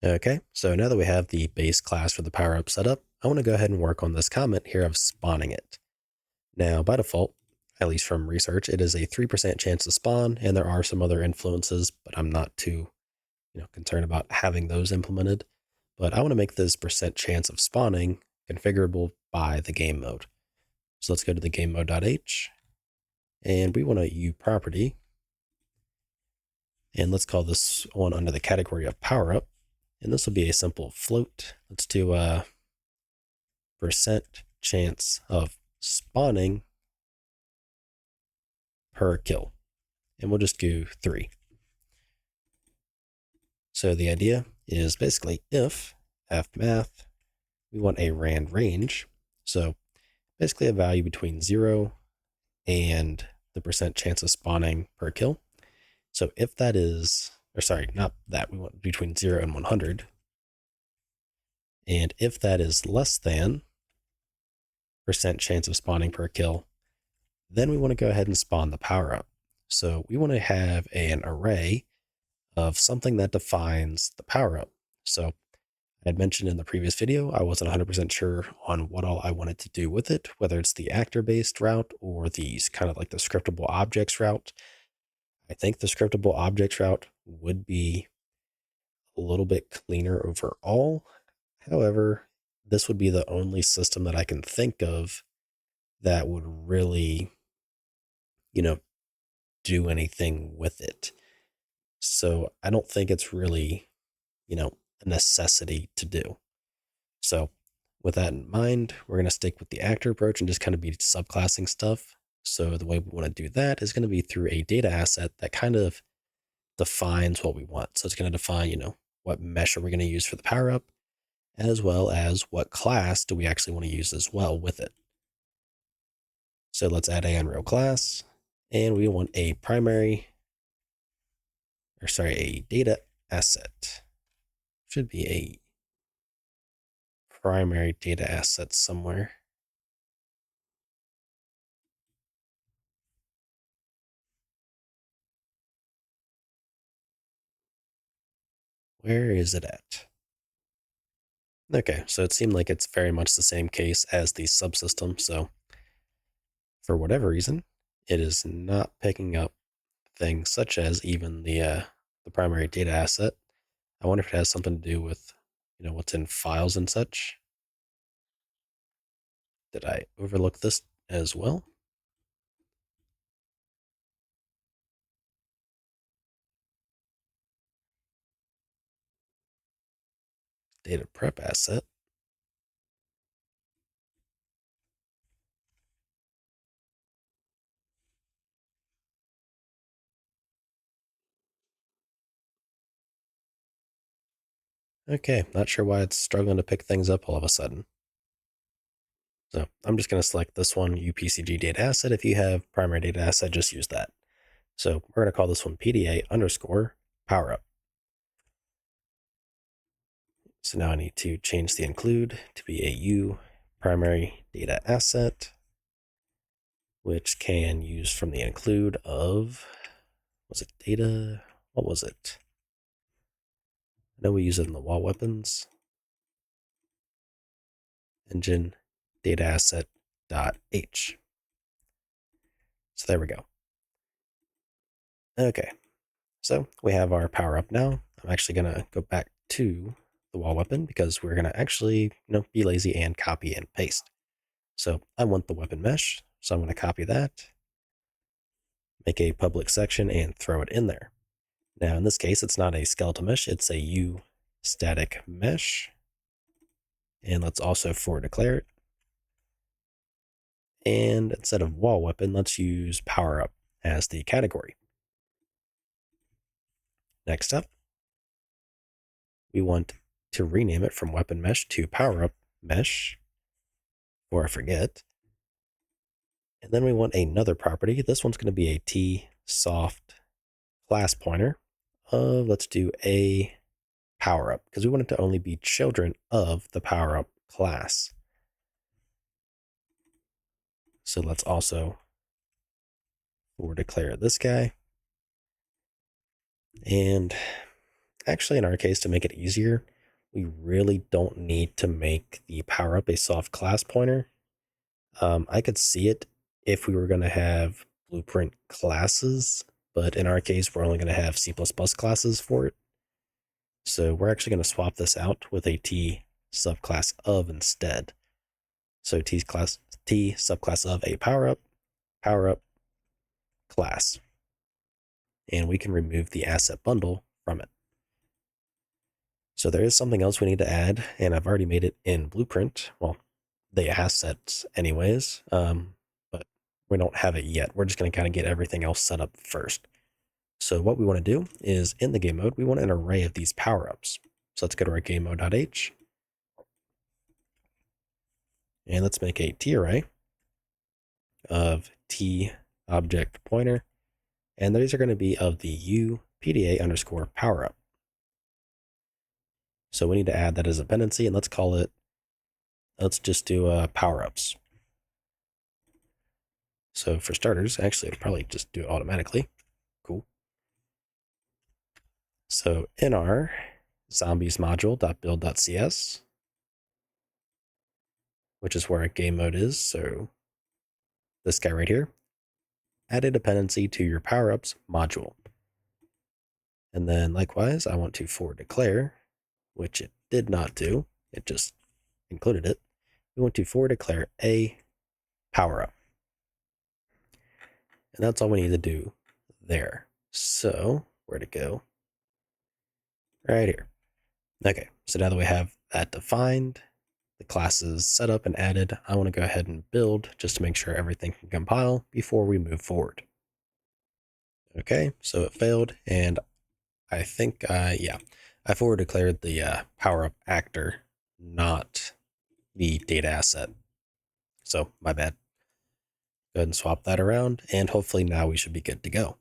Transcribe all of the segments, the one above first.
Okay, so now that we have the base class for the power up set up, I want to go ahead and work on this comment here of spawning it. Now, by default, at least from research, it is a 3% chance to spawn, and there are some other influences, but I'm not too concerned about having those implemented. But I want to make this percent chance of spawning configurable by the game mode. So let's go to the game mode.h, and we want to U property, and let's call this one under the category of power up. And this will be a simple float. Let's do a percent chance of spawning per kill. And we'll just do 3. So the idea is basically if fmath, we want a rand range. So basically a value between 0 and the percent chance of spawning per kill. So if that is, or sorry, not that, we want between 0 and 100. And if that is less than percent chance of spawning per kill, then we want to go ahead and spawn the power up. So we want to have an array of something that defines the power up. So I had mentioned in the previous video, I wasn't 100% sure on what all I wanted to do with it, whether it's the actor-based route or the kind of like the scriptable objects route. I think the scriptable objects route would be a little bit cleaner overall. However, this would be the only system that I can think of that would really, do anything with it. So I don't think it's really, a necessity to do. So with that in mind, we're going to stick with the actor approach and just kind of be subclassing stuff. So the way we want to do that is going to be through a data asset that kind of defines what we want. So it's going to define, what mesh are we going to use for the power up, as well as what class do we actually want to use as well with it. So let's add a unreal class, and we want a a data asset. Should be a primary data asset somewhere. Where is it at? Okay, so it seemed like it's very much the same case as the subsystem. So for whatever reason, it is not picking up things such as even the primary data asset. I wonder if it has something to do with what's in files and such. Did I overlook this as well? Data prep asset. Okay, not sure why it's struggling to pick things up all of a sudden. So I'm just going to select this one, UPCG data asset. If you have primary data asset, just use that. So we're going to call this one PDA underscore power up. So now I need to change the include to be a U primary data asset, which can use from the include of, was it data? What was it? I know we use it in the wall weapons. Engine data asset dot H. So there we go. Okay, so we have our power up now. I'm actually going to go back to the wall weapon because we're going to actually, be lazy and copy and paste. So I want the weapon mesh, so I'm going to copy that, make a public section, and throw it in there. Now, in this case, it's not a skeletal mesh, it's a U static mesh. And let's also for declare it. And instead of wall weapon, let's use power up as the category. Next up, we want to rename it from weapon mesh to power up mesh, or I forget. And then we want another property. This one's going to be a T soft class pointer of, let's do a power up, because we want it to only be children of the power up class. So let's also for declare this guy. And actually, in our case, to make it easier, we really don't need to make the power up a soft class pointer. I could see it if we were going to have blueprint classes, but in our case, we're only going to have C++ classes for it. So we're actually going to swap this out with a T subclass of instead. So T subclass of a power up class. And we can remove the asset bundle from it. So there is something else we need to add, and I've already made it in Blueprint. Well, the assets anyways, but we don't have it yet. We're just going to kind of get everything else set up first. So what we want to do is in the game mode, we want an array of these power-ups. So let's go to our game mode.h, and let's make a T array of T object pointer, and these are going to be of the U PDA underscore powerup. So we need to add that as a dependency, and let's call it, let's just do power-ups. So for starters, actually, it'll probably just do it automatically. Cool. So in our zombies module.build.cs, which is where our game mode is, so this guy right here, add a dependency to your power-ups module. And then likewise, I want to forward declare, which it did not do, it just included it. We want to forward declare a power-up. And that's all we need to do there. So where'd it go? Right here. Okay, so now that we have that defined, the classes set up and added, I want to go ahead and build just to make sure everything can compile before we move forward. Okay, so it failed, and I think, yeah, I forward declared the power up actor, not the data asset. So my bad. Go ahead and swap that around, and hopefully now we should be good to go,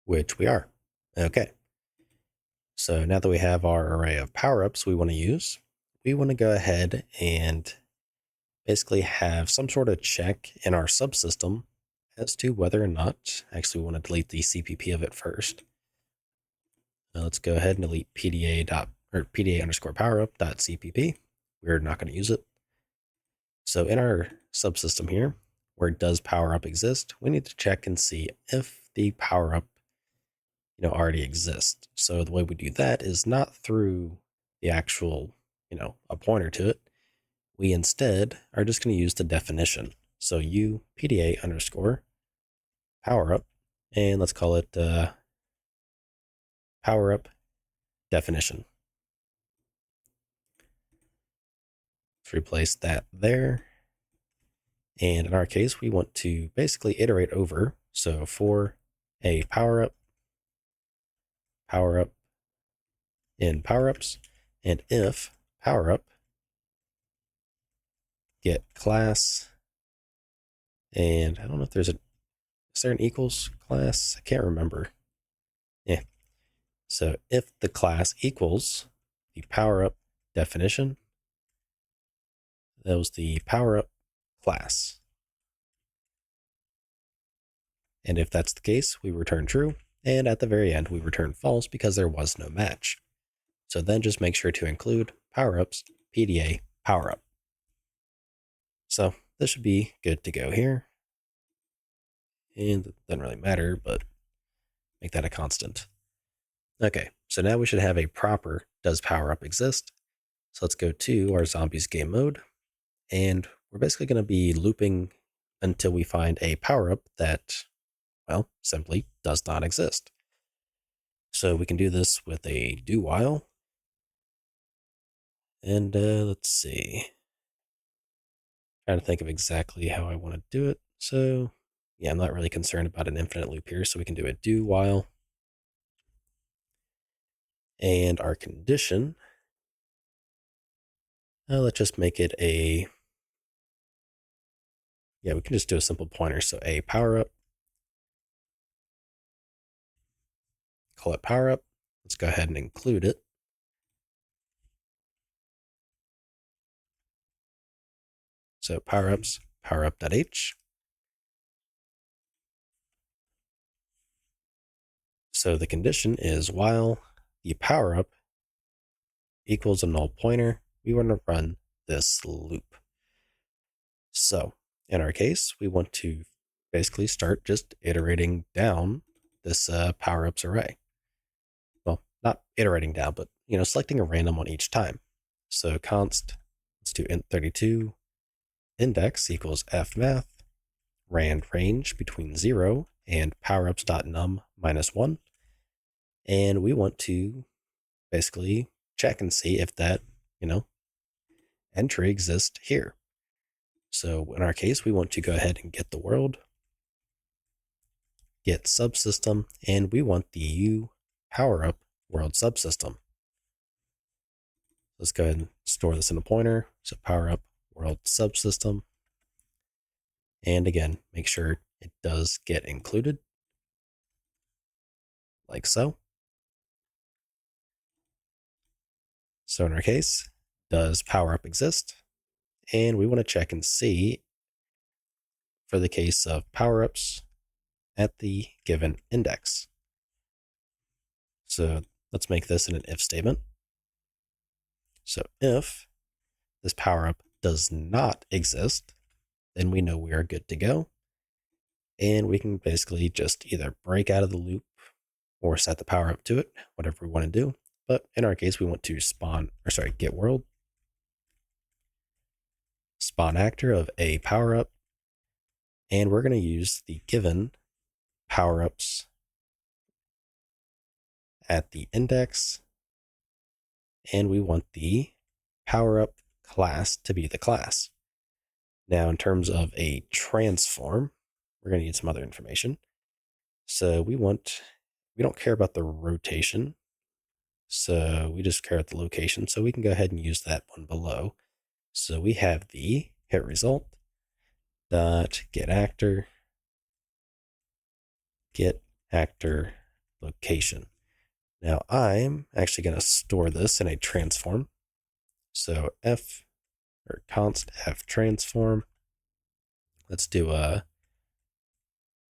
which we are. Okay. So now that we have our array of power-ups we want to use, we want to go ahead and basically have some sort of check in our subsystem as to whether or not, actually we want to delete the CPP of it first. Now let's go ahead and delete PDA underscore powerup.cpp. We're not going to use it. So in our subsystem here, where does powerup exist, we need to check and see if the powerup already exists. So the way we do that is not through the actual, a pointer to it. We instead are just going to use the definition. So u PDA underscore powerup, and let's call it powerup definition. Let's replace that there. And in our case, we want to basically iterate over. So for a powerup in powerups, and if powerup get class, and I don't know if is there an equals class? I can't remember. Yeah. So if the class equals the powerup definition, that was the powerup class. And if that's the case, we return true. And at the very end, we return false because there was no match. So then just make sure to include powerups PDA powerup. So this should be good to go here. And it doesn't really matter, but make that a constant. Okay, so now we should have a proper does powerup exist. So let's go to our zombies game mode. And we're basically going to be looping until we find a powerup that, well, simply does not exist. So we can do this with a do while. And let's see. Trying to think of exactly how I want to do it. So yeah, I'm not really concerned about an infinite loop here. So we can do a do while. And our condition, let's just make it a, yeah, we can just do a simple pointer. So a powerup, call it powerup. Let's go ahead and include it. So powerups, powerup.h. So the condition is while the powerup equals a null pointer, we want to run this loop. So in our case, we want to basically start just iterating down this power-ups array. Well, not iterating down, but selecting a random one each time. So const, let's do int32, index equals fmath, rand range between 0 and powerups.num -1. And we want to basically check and see if that, entry exists here. So in our case, we want to go ahead and get the world, get subsystem, and we want the U powerup world subsystem. Let's go ahead and store this in a pointer. So powerup world subsystem. And again, make sure it does get included, like so. So in our case, does powerup exist? And we want to check and see for the case of powerups at the given index. So let's make this in an if statement. So if this powerup does not exist, then we know we are good to go. And we can basically just either break out of the loop or set the powerup to it, whatever we want to do. But in our case, we want to get world, spawn actor of a powerup, and we're going to use the given powerups at the index, and we want the powerup class to be the class. Now, in terms of a transform, we're going to need some other information. So we don't care about the rotation, so we just care about the location. So we can go ahead and use that one below. So we have the hit result dot get actor location. Now I'm actually going to store this in a transform. So const f transform. Let's do a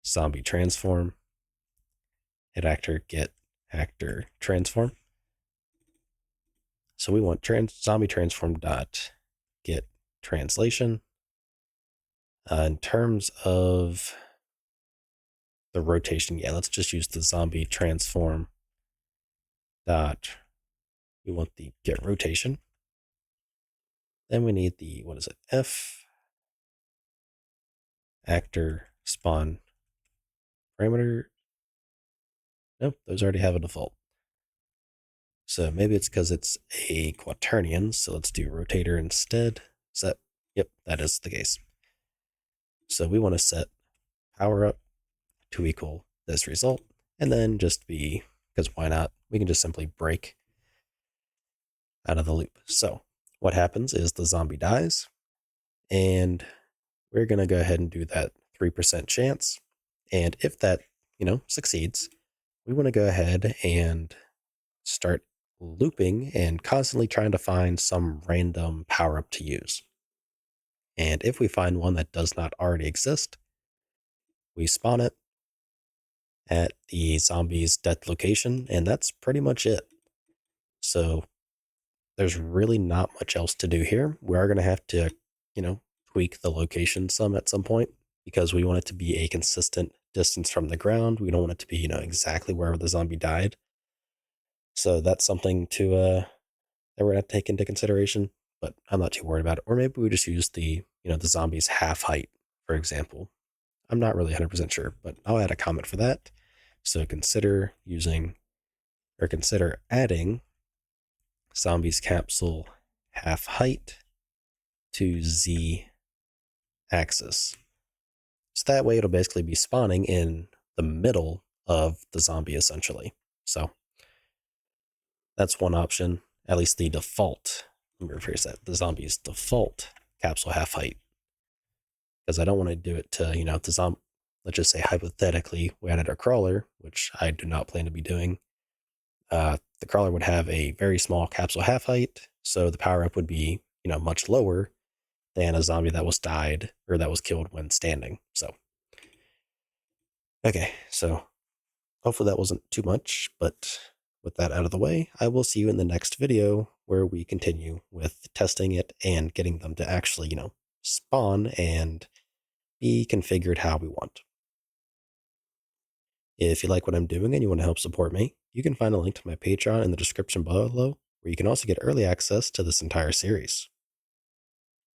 zombie transform. Hit actor get actor transform. So we want zombie transform dot get translation. In terms of the rotation, let's just use the zombie transform dot. We want the get rotation. Then we need the f actor spawn parameter. Nope, those already have a default. So maybe it's because it's a quaternion. So let's do rotator instead. Yep, that is the case. So we want to set powerup to equal this result, and then because why not? We can just simply break out of the loop. So what happens is the zombie dies, and we're going to go ahead and do that 3% chance. And if that, succeeds, we want to go ahead and start looping and constantly trying to find some random power-up to use. And if we find one that does not already exist, we spawn it at the zombie's death location, and that's pretty much it. So there's really not much else to do here. We are going to have to, tweak the location some at some point because we want it to be a consistent distance from the ground. We don't want it to be, exactly wherever the zombie died. So that's something that we're going to have to take into consideration, but I'm not too worried about it. Or maybe we just use the zombie's half height, for example. I'm not really 100% sure, but I'll add a comment for that. So consider adding zombie's capsule half height to Z axis. So that way it'll basically be spawning in the middle of the zombie essentially. So that's one option, at least the default. Let me rephrase that. The zombie's default capsule half height. Because I don't want to do it to, the zombie. Let's just say hypothetically we added a crawler, which I do not plan to be doing. The crawler would have a very small capsule half height, so the power up would be, much lower than a zombie that was killed when standing. So, okay, so hopefully that wasn't too much, but with that out of the way, I will see you in the next video where we continue with testing it and getting them to actually, spawn and be configured how we want. If you like what I'm doing and you want to help support me, you can find a link to my Patreon in the description below, where you can also get early access to this entire series.